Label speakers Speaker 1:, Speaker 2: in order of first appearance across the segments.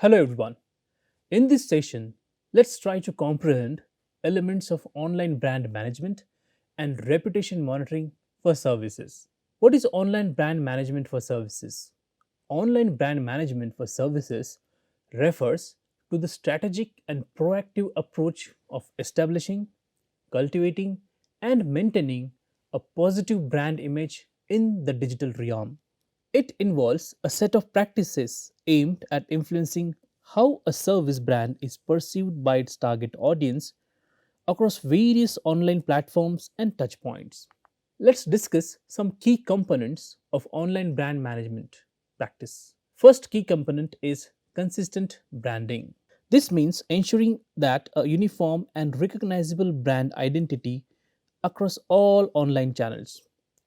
Speaker 1: Hello everyone. In this session, let's try to comprehend elements of online brand management and reputation monitoring for services. What is online brand management for services? Online brand management for services refers to the strategic and proactive approach of establishing, cultivating, and maintaining a positive brand image in the digital realm. It involves a set of practices aimed at influencing how a service brand is perceived by its target audience across various online platforms and touchpoints. Let's discuss some key components of online brand management practice. First key component is consistent branding. This means ensuring that a uniform and recognizable brand identity across all online channels,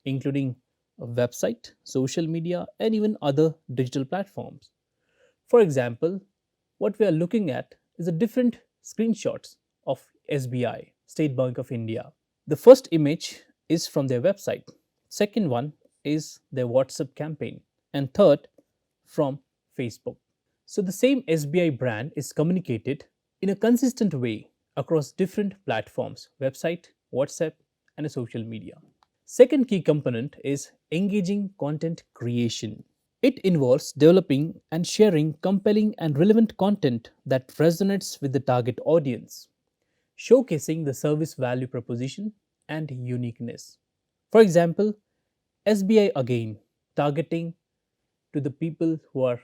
Speaker 1: including a website, social media, and even other digital platforms. For example, what we are looking at is a different screenshots of SBI, State Bank of India. The first image is from their website, second one is their WhatsApp campaign, and third from Facebook. So the same SBI brand is communicated in a consistent way across different platforms, website, WhatsApp, and social media. Second key component is engaging content creation. It involves developing and sharing compelling and relevant content that resonates with the target audience, showcasing the service value proposition and uniqueness. For example, SBI again targeting to the people who are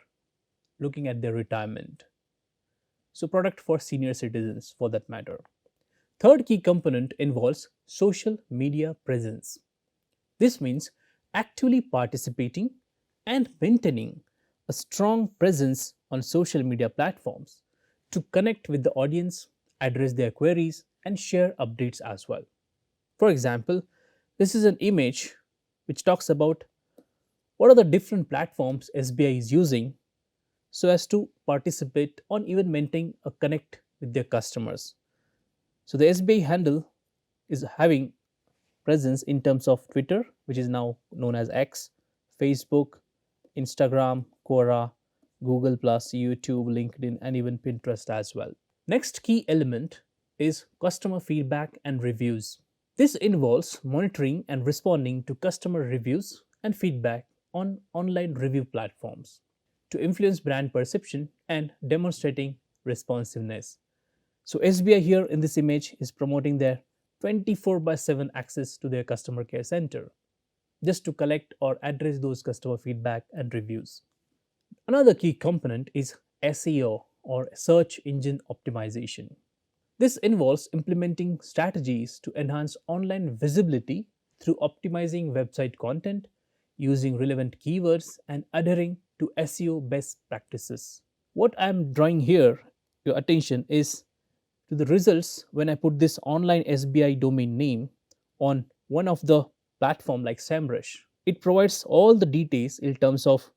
Speaker 1: looking at their retirement. So, product for senior citizens for that matter. Third key component involves social media presence. This means actively participating and maintaining a strong presence on social media platforms to connect with the audience, address their queries, and share updates as well. For example, this is an image which talks about what are the different platforms SBI is using so as to participate on even maintaining a connect with their customers. So the SBI handle is having presence in terms of Twitter, which is now known as X, Facebook, Instagram, Quora, Google Plus, YouTube, LinkedIn, and even Pinterest as well. Next key element is customer feedback and reviews. This involves monitoring and responding to customer reviews and feedback on online review platforms to influence brand perception and demonstrating responsiveness. So SBI here in this image is promoting their 24 by 7 access to their customer care center just to collect or address those customer feedback and reviews. Another key component is SEO or search engine optimization. This involves implementing strategies to enhance online visibility through optimizing website content, using relevant keywords, and adhering to SEO best practices. What I am drawing here your attention is to the results when I put this online SBI domain name on one of the platform like SEMrush. It provides all the details in terms of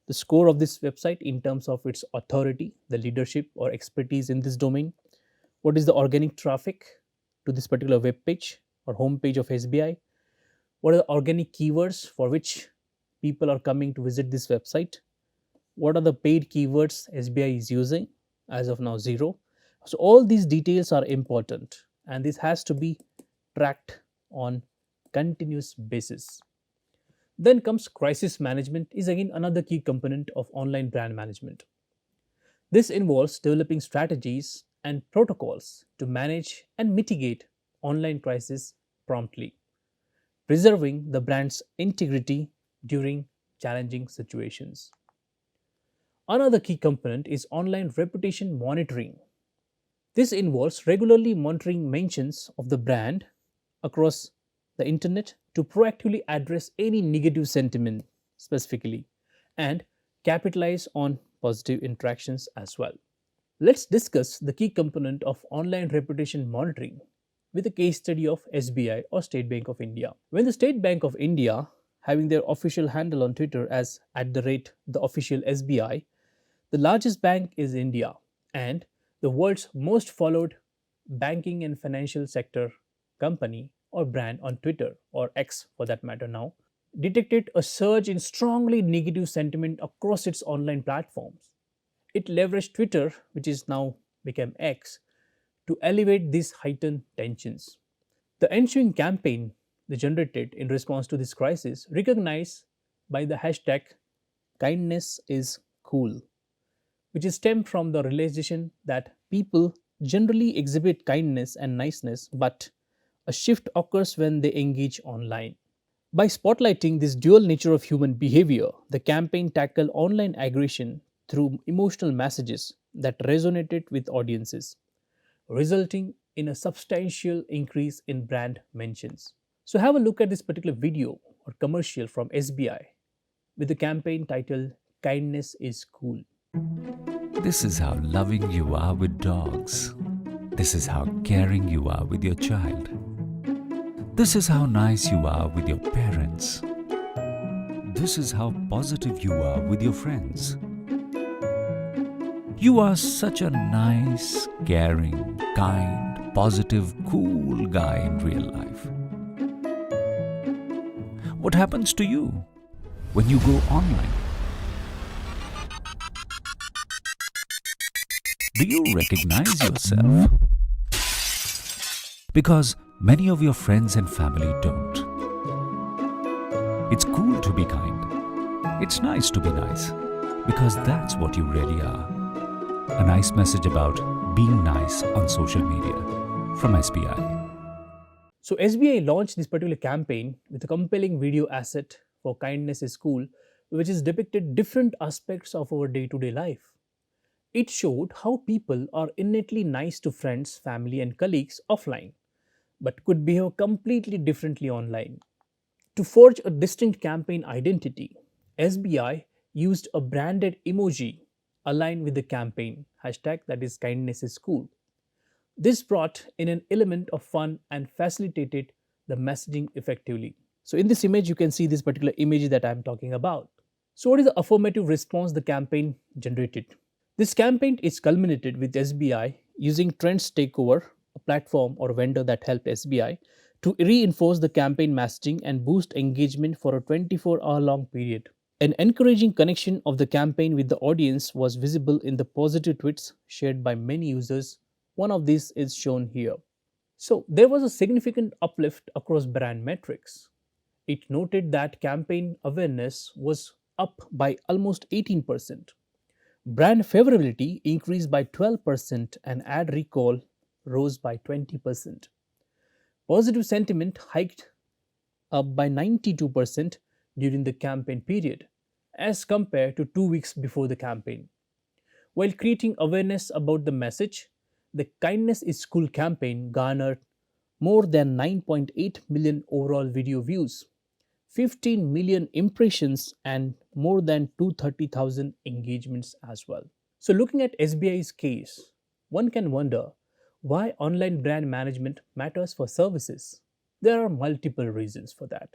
Speaker 1: the score of this website, in terms of its authority, the leadership or expertise in this domain, what is the organic traffic to this particular web page or home page of SBI, what are the organic keywords for which people are coming to visit this website, what are the paid keywords SBI is using, as of now zero. So all these details are important and this has to be tracked on continuous basis. Then comes crisis management is again another key component of online brand management. This involves developing strategies and protocols to manage and mitigate online crises promptly, preserving the brand's integrity during challenging situations. Another key component is online reputation monitoring. This involves regularly monitoring mentions of the brand across the internet to proactively address any negative sentiment specifically and capitalize on positive interactions as well. Let's discuss the key component of online reputation monitoring with a case study of SBI or State Bank of India. When the State Bank of India, having their official handle on Twitter as at the rate the official SBI, the largest bank is India and the world's most followed banking and financial sector company or brand on Twitter or X for that matter now, detected a surge in strongly negative sentiment across its online platforms. It leveraged Twitter, which is now become X, to elevate these heightened tensions. The ensuing campaign they generated in response to this crisis, recognized by the hashtag kindness is cool, which is stemmed from the realization that people generally exhibit kindness and niceness, but a shift occurs when they engage online. By spotlighting this dual nature of human behavior, the campaign tackled online aggression through emotional messages that resonated with audiences, resulting in a substantial increase in brand mentions. So, have a look at this particular video or commercial from SBI with the campaign titled Kindness is Cool.
Speaker 2: This is how loving you are with dogs. This is how caring you are with your child. This is how nice you are with your parents. This is how positive you are with your friends. You are such a nice, caring, kind, positive, cool guy in real life. What happens to you when you go online? Do you recognize yourself? Because many of your friends and family don't. It's cool to be kind. It's nice to be nice. Because that's what you really are. A nice message about being nice on social media from SBI.
Speaker 1: So, SBI launched this particular campaign with a compelling video asset for Kindness is Cool, which is depicted different aspects of our day to day life. It showed how people are innately nice to friends, family, and colleagues offline, but could behave completely differently online. To forge a distinct campaign identity, SBI used a branded emoji aligned with the campaign hashtag, that is kindness is cool. This brought in an element of fun and facilitated the messaging effectively. So in this image you can see this particular image that I am talking about. So what is the affirmative response the campaign generated? This campaign is culminated with SBI using Trends Takeover, a platform or vendor that helped SBI to reinforce the campaign messaging and boost engagement for a 24-hour long period. An encouraging connection of the campaign with the audience was visible in the positive tweets shared by many users. One of these is shown here. So, there was a significant uplift across brand metrics. It noted that campaign awareness was up by almost 18%. Brand favorability increased by 12% and ad recall rose by 20%. Positive sentiment hiked up by 92% during the campaign period as compared to 2 weeks before the campaign. While creating awareness about the message, the Kindness is Cool campaign garnered more than 9.8 million overall video views, 15 million impressions, and more than 230,000 engagements as well. So, looking at SBI's case, one can wonder why online brand management matters for services. There are multiple reasons for that.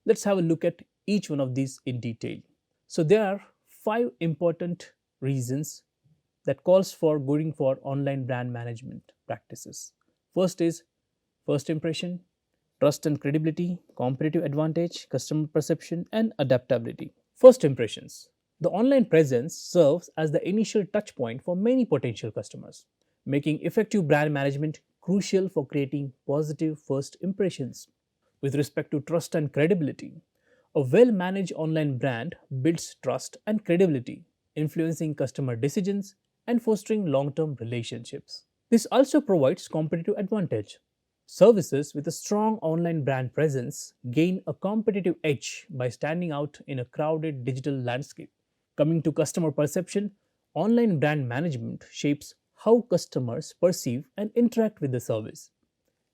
Speaker 1: Let's have a look at each one of these in detail. So there are 5 important reasons that calls for going for online brand management practices. First is first impression, trust and credibility, competitive advantage, customer perception, and adaptability. First impressions. The online presence serves as the initial touch point for many potential customers, making effective brand management crucial for creating positive first impressions. With respect to trust and credibility, a well managed online brand builds trust and credibility, influencing customer decisions and fostering long term relationships. This also provides competitive advantage. Services with a strong online brand presence gain a competitive edge by standing out in a crowded digital landscape. Coming to customer perception, online brand management shapes how customers perceive and interact with the service,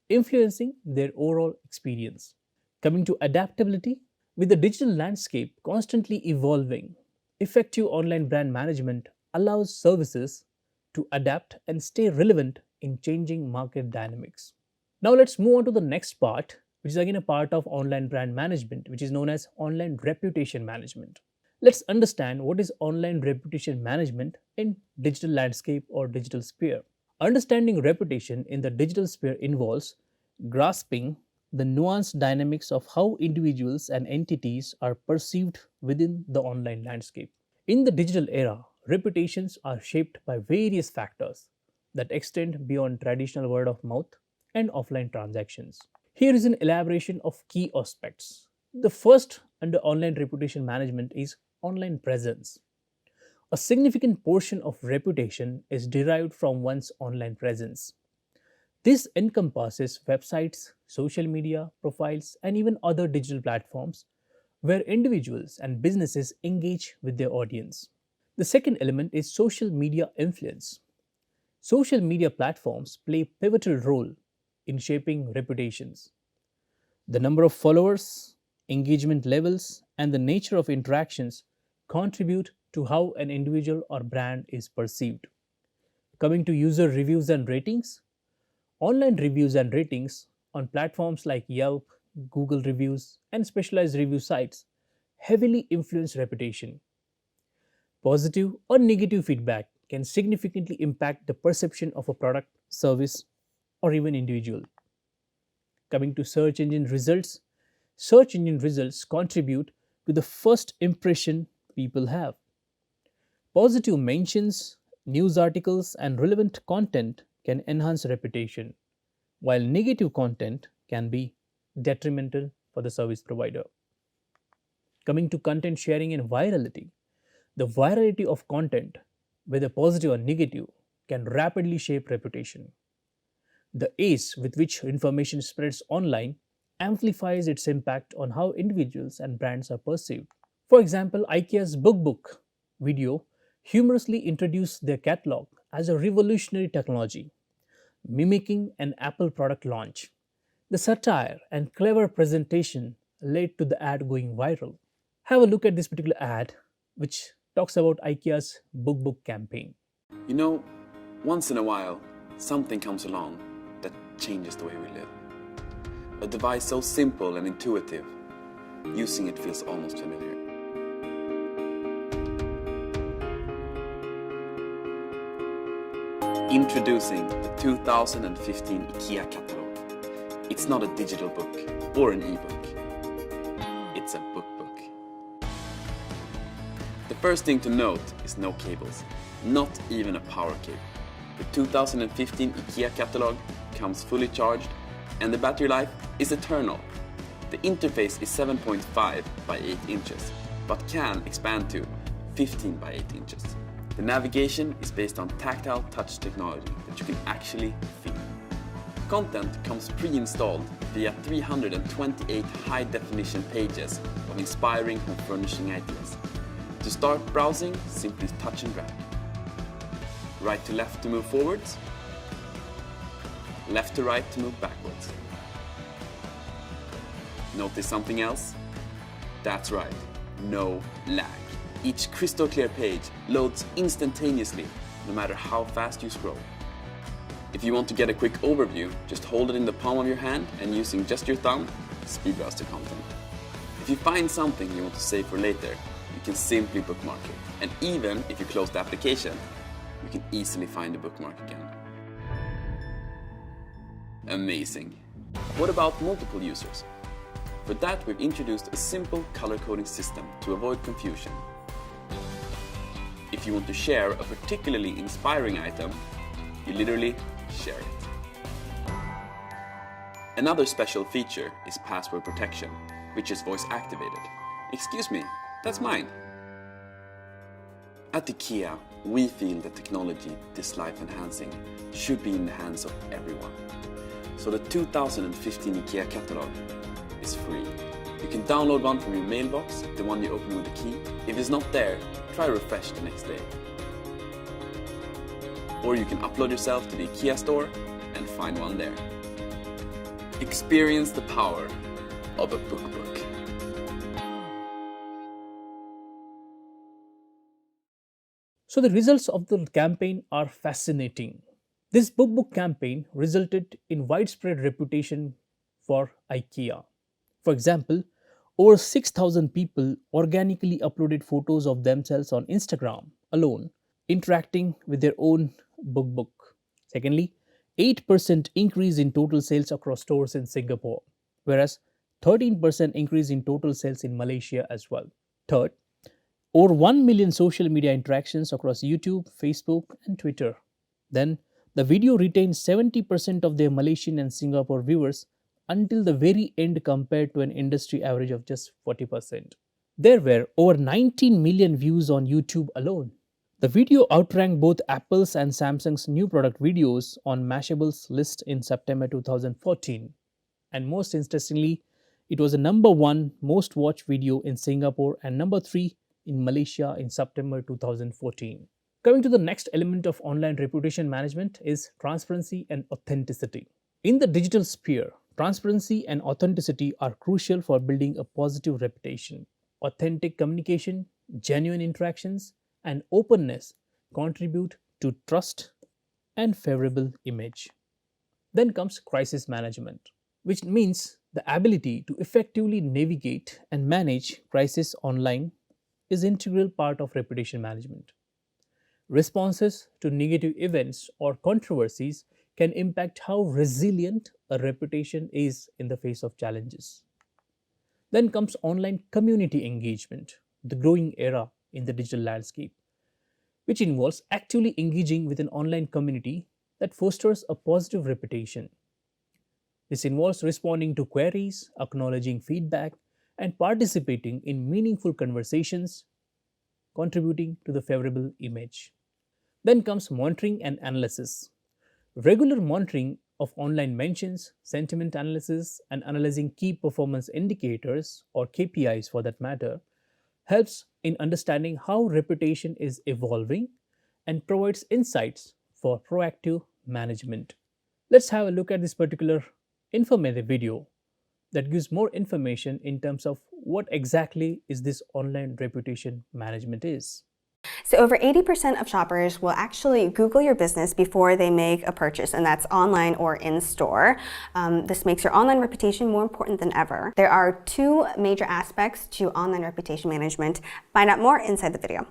Speaker 1: influencing their overall experience. Coming to adaptability, with the digital landscape constantly evolving, effective online brand management allows services to adapt and stay relevant in changing market dynamics. Now, let's move on to the next part, which is again a part of online brand management, which is known as online reputation management. Let's understand what is online reputation management in digital landscape or digital sphere. Understanding reputation in the digital sphere involves grasping the nuanced dynamics of how individuals and entities are perceived within the online landscape. In the digital era, reputations are shaped by various factors that extend beyond traditional word of mouth and offline transactions. Here is an elaboration of key aspects. The first under online reputation management is online presence. A significant portion of reputation is derived from one's online presence. This encompasses websites, social media profiles, and even other digital platforms where individuals and businesses engage with their audience. The second element is social media influence. Social media platforms play a pivotal role in shaping reputations. The number of followers, engagement levels, and the nature of interactions contribute to how an individual or brand is perceived. Coming to user reviews and ratings, online reviews and ratings on platforms like Yelp, Google reviews, and specialized review sites heavily influence reputation. Positive or negative feedback can significantly impact the perception of a product, service, or even individual. Coming to search engine results contribute to the first impression people have. Positive mentions, news articles, and relevant content can enhance reputation, while negative content can be detrimental for the service provider. Coming to content sharing and virality, the virality of content, whether positive or negative, can rapidly shape reputation. The ease with which information spreads online amplifies its impact on how individuals and brands are perceived. For example, IKEA's Book video humorously introduced their catalog as a revolutionary technology, mimicking an Apple product launch. The satire and clever presentation led to the ad going viral. Have a look at this particular ad, which talks about IKEA's Book campaign.
Speaker 3: You know, once in a while, something comes along that changes the way we live. A device so simple and intuitive, using it feels almost familiar. Introducing the 2015 IKEA catalog. It's not a digital book or an ebook. It's a book. The first thing to note is no cables, not even a power cable. The 2015 IKEA catalog comes fully charged and the battery life is eternal. The interface is 7.5 by 8 inches, but can expand to 15 by 8 inches. The navigation is based on tactile touch technology that you can actually feel. Content comes pre-installed via 328 high-definition pages of inspiring and furnishing ideas. To start browsing, simply touch and drag. Right to left to move forwards, left to right to move backwards. Notice something else? That's right, no lag. Each crystal clear page loads instantaneously, no matter how fast you scroll. If you want to get a quick overview, just hold it in the palm of your hand and using just your thumb, speed browse the content. If you find something you want to save for later, you can simply bookmark it. And even if you close the application, you can easily find the bookmark again. Amazing. What about multiple users? For that, we've introduced a simple color coding system to avoid confusion. If you want to share a particularly inspiring item, you literally share it. Another special feature is password protection, which is voice activated. Excuse me, that's mine. At IKEA, we feel that technology this life enhancing should be in the hands of everyone. So the 2015 IKEA catalog is free. You can download one from your mailbox, the one you open with a key. If it's not there, try refresh the next day. Or you can upload yourself to the IKEA store and find one there. Experience the power of a book.
Speaker 1: So the results of the campaign are fascinating. This book campaign resulted in widespread reputation for IKEA. For example, over 6,000 people organically uploaded photos of themselves on Instagram alone, interacting with their own book. Secondly, 8% increase in total sales across stores in Singapore, whereas 13% increase in total sales in Malaysia as well. Third, over 1 million social media interactions across YouTube, Facebook, and Twitter. Then, the video retained 70% of their Malaysian and Singapore viewers until the very end compared to an industry average of just 40%. There were over 19 million views on YouTube alone. The video outranked both Apple's and Samsung's new product videos on Mashable's list in September 2014. And most interestingly, it was the number one most watched video in Singapore and number three in Malaysia in September 2014. Coming to the next element of online reputation management is transparency and authenticity. In the digital sphere, transparency and authenticity are crucial for building a positive reputation. Authentic communication, genuine interactions, and openness contribute to trust and favorable image. Then comes crisis management, which means the ability to effectively navigate and manage crisis online is integral part of reputation management. Responses to negative events or controversies can impact how resilient a reputation is in the face of challenges. Then comes online community engagement, the growing era in the digital landscape, which involves actively engaging with an online community that fosters a positive reputation. This involves responding to queries, acknowledging feedback, and participating in meaningful conversations, contributing to the favorable image. Then comes monitoring and analysis. Regular monitoring of online mentions, sentiment analysis, and analyzing key performance indicators, or KPIs for that matter, helps in understanding how reputation is evolving and provides insights for proactive management. Let's have a look at this particular informative video that gives more information in terms of what exactly is this online reputation management is.
Speaker 4: So over 80% of shoppers will actually Google your business before they make a purchase, and that's online or in store. This makes your online reputation more important than ever. There are two major aspects to online reputation management. Find out more inside the video.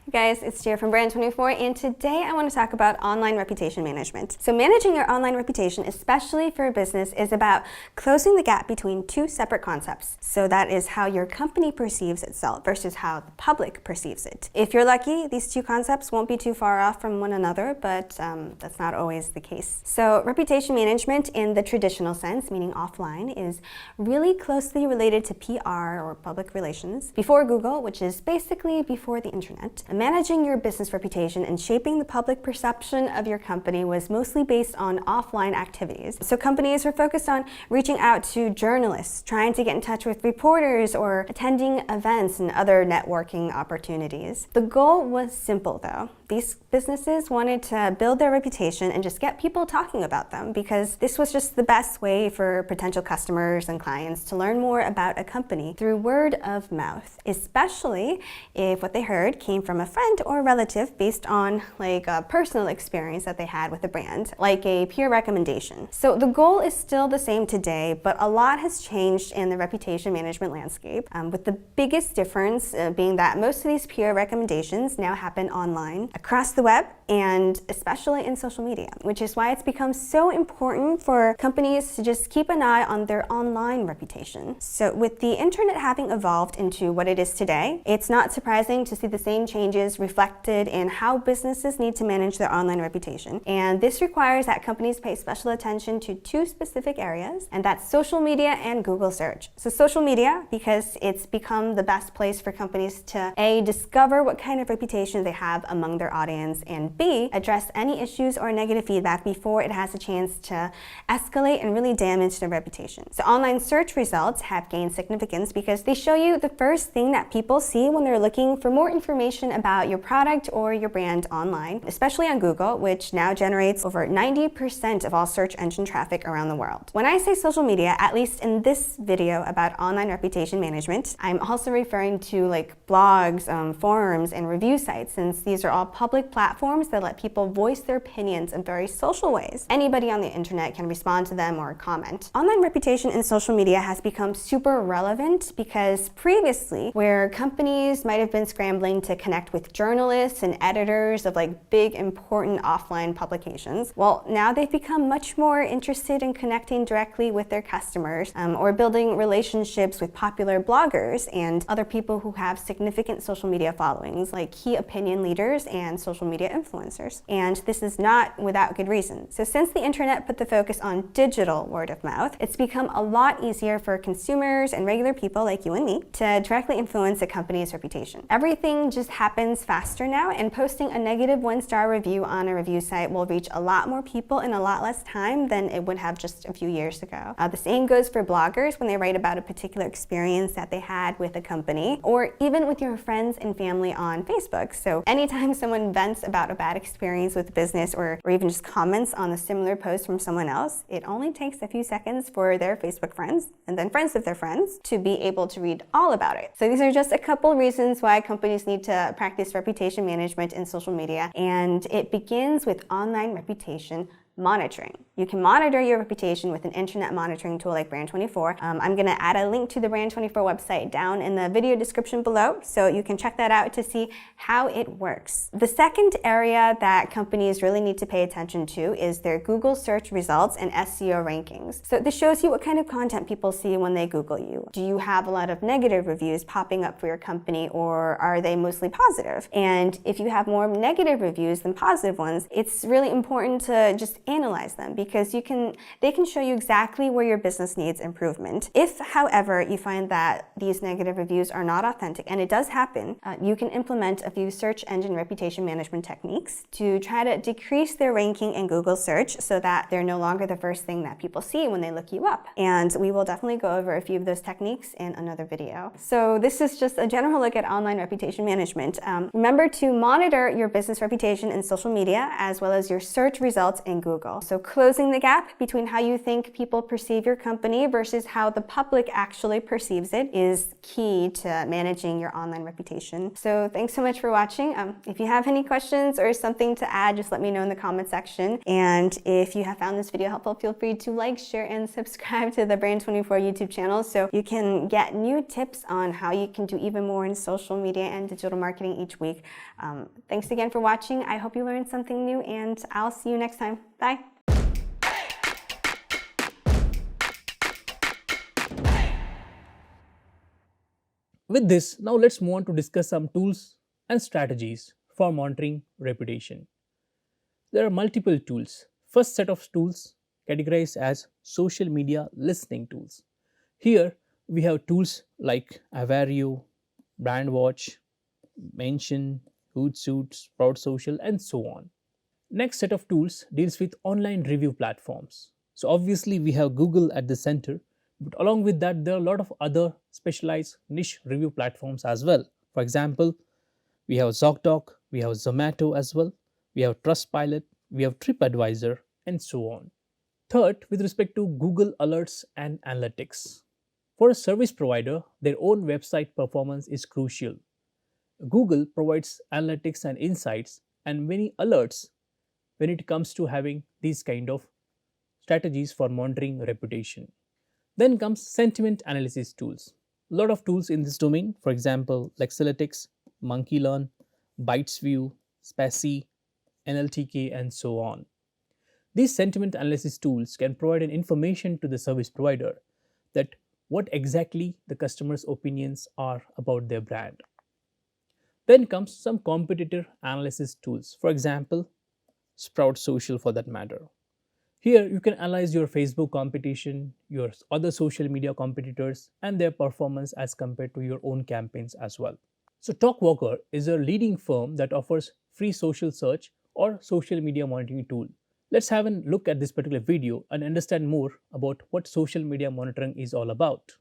Speaker 4: Hey guys, it's Gia from Brand24, and today I want to talk about online reputation management. So managing your online reputation, especially for a business, is about closing the gap between two separate concepts. So that is how your company perceives itself versus how the public perceives it. If you're lucky, these two concepts won't be too far off from one another, but that's not always the case. So reputation management in the traditional sense, meaning offline, is really closely related to PR or public relations. Before Google, which is basically before the internet, managing your business reputation and shaping the public perception of your company was mostly based on offline activities. So companies were focused on reaching out to journalists, trying to get in touch with reporters, or attending events and other networking opportunities. The goal was simple though. These businesses wanted to build their reputation and just get people talking about them, because this was just the best way for potential customers and clients to learn more about a company through word of mouth, especially if what they heard came from a friend or relative based on like a personal experience that they had with a brand, like a peer recommendation. So the goal is still the same today, but a lot has changed in the reputation management landscape, with the biggest difference being that most of these peer recommendations now happen online, across the web, and especially in social media, which is why it's become so important for companies to just keep an eye on their online reputation. So with the internet having evolved into what it is today, it's not surprising to see the same changes reflected in how businesses need to manage their online reputation. And this requires that companies pay special attention to two specific areas, and that's social media and Google search. So social media, because it's become the best place for companies to A, discover what kind of reputation they have among their audience, and B, address any issues or negative feedback before it has a chance to escalate and really damage their reputation. So online search results have gained significance because they show you the first thing that people see when they're looking for more information about your product or your brand online, especially on Google, which now generates over 90% of all search engine traffic around the world. When I say social media, at least in this video about online reputation management, I'm also referring to like blogs, forums, and review sites, since these are all public platforms that let people voice their opinions in very social ways. Anybody on the internet can respond to them or comment. Online reputation in social media has become super relevant because previously, where companies might have been scrambling to connect with journalists and editors of like big important offline publications, well, now they've become much more interested in connecting directly with their customers or building relationships with popular bloggers and other people who have significant social media followings, like key opinion leaders and social media influencers. And this is not without good reason. So since the internet put the focus on digital word of mouth, it's become a lot easier for consumers and regular people like you and me to directly influence a company's reputation. Everything just happens faster now, and posting a negative 1-star review on a review site will reach a lot more people in a lot less time than it would have just a few years ago. The same goes for bloggers when they write about a particular experience that they had with a company, or even with your friends and family on Facebook. So anytime someone vents about a bad experience with business or even just comments on a similar post from someone else, it only takes a few seconds for their Facebook friends and then friends of their friends to be able to read all about it. So these are just a couple reasons why companies need to practice reputation management in social media, and it begins with online reputation monitoring. You can monitor your reputation with an internet monitoring tool like Brand24. I'm going to add a link to the Brand24 website down in the video description below, so you can check that out to see how it works. The second area that companies really need to pay attention to is their Google search results and SEO rankings. So this shows you what kind of content people see when they Google you. Do you have a lot of negative reviews popping up for your company, or are they mostly positive? And if you have more negative reviews than positive ones, it's really important to just analyze them, because they can show you exactly where your business needs improvement. If, however, you find that these negative reviews are not authentic, and it does happen, you can implement a few search engine reputation management techniques to try to decrease their ranking in Google search so that they're no longer the first thing that people see when they look you up. And we will definitely go over a few of those techniques in another video. So this is just a general look at online reputation management. Remember to monitor your business reputation in social media as well as your search results in Google. So closing the gap between how you think people perceive your company versus how the public actually perceives it is key to managing your online reputation. So thanks so much for watching. If you have any questions or something to add, just let me know in the comment section. And if you have found this video helpful, feel free to like, share, and subscribe to the Brand24 YouTube channel so you can get new tips on how you can do even more in social media and digital marketing each week. Thanks again for watching. I hope you learned something new, and I'll see you next time. Bye.
Speaker 1: With this, now let's move on to discuss some tools and strategies for monitoring reputation. There are multiple tools. First set of tools categorized as social media listening tools. Here we have tools like Avario, Brandwatch, Mention, Hootsuite, Sprout Social, and so on. Next set of tools deals with online review platforms. So obviously we have Google at the center, but along with that there are a lot of other specialized niche review platforms as well. For example, we have ZocDoc, we have Zomato as well, we have Trustpilot, we have TripAdvisor, and so on. Third, with respect to Google Alerts and Analytics. For a service provider, their own website performance is crucial. Google provides analytics and insights and many alerts when it comes to having these kind of strategies for monitoring reputation. Then comes sentiment analysis tools. A lot of tools in this domain, for example, Lexalytics, Monkeylearn, BytesView, Spacy, NLTK, and so on. These sentiment analysis tools can provide an information to the service provider that what exactly the customer's opinions are about their brand. Then comes some competitor analysis tools, for example, Sprout Social for that matter. Here you can analyze your Facebook competition, your other social media competitors, and their performance as compared to your own campaigns as well. So TalkWalker is a leading firm that offers free social search or social media monitoring tool. Let's have a look at this particular video and understand more about what social media monitoring is all about.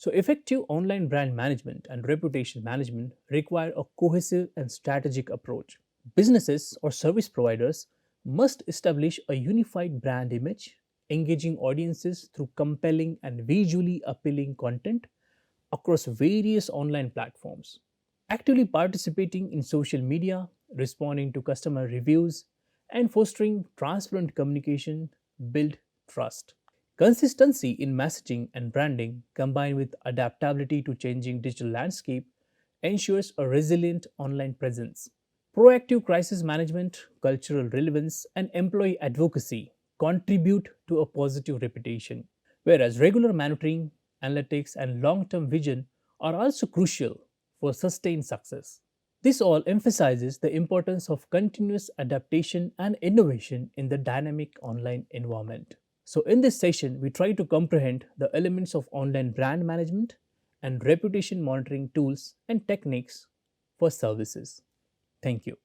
Speaker 1: So, effective online brand management and reputation management require a cohesive and strategic approach. Businesses or service providers must establish a unified brand image, engaging audiences through compelling and visually appealing content across various online platforms. Actively participating in social media, responding to customer reviews, and fostering transparent communication build trust. Consistency in messaging and branding, combined with adaptability to changing digital landscape, ensures a resilient online presence. Proactive crisis management, cultural relevance, and employee advocacy contribute to a positive reputation, whereas regular monitoring, analytics, and long term vision are also crucial for sustained success. This all emphasizes the importance of continuous adaptation and innovation in the dynamic online environment. So, in this session, we try to comprehend the elements of online brand management and reputation monitoring tools and techniques for services. Thank you.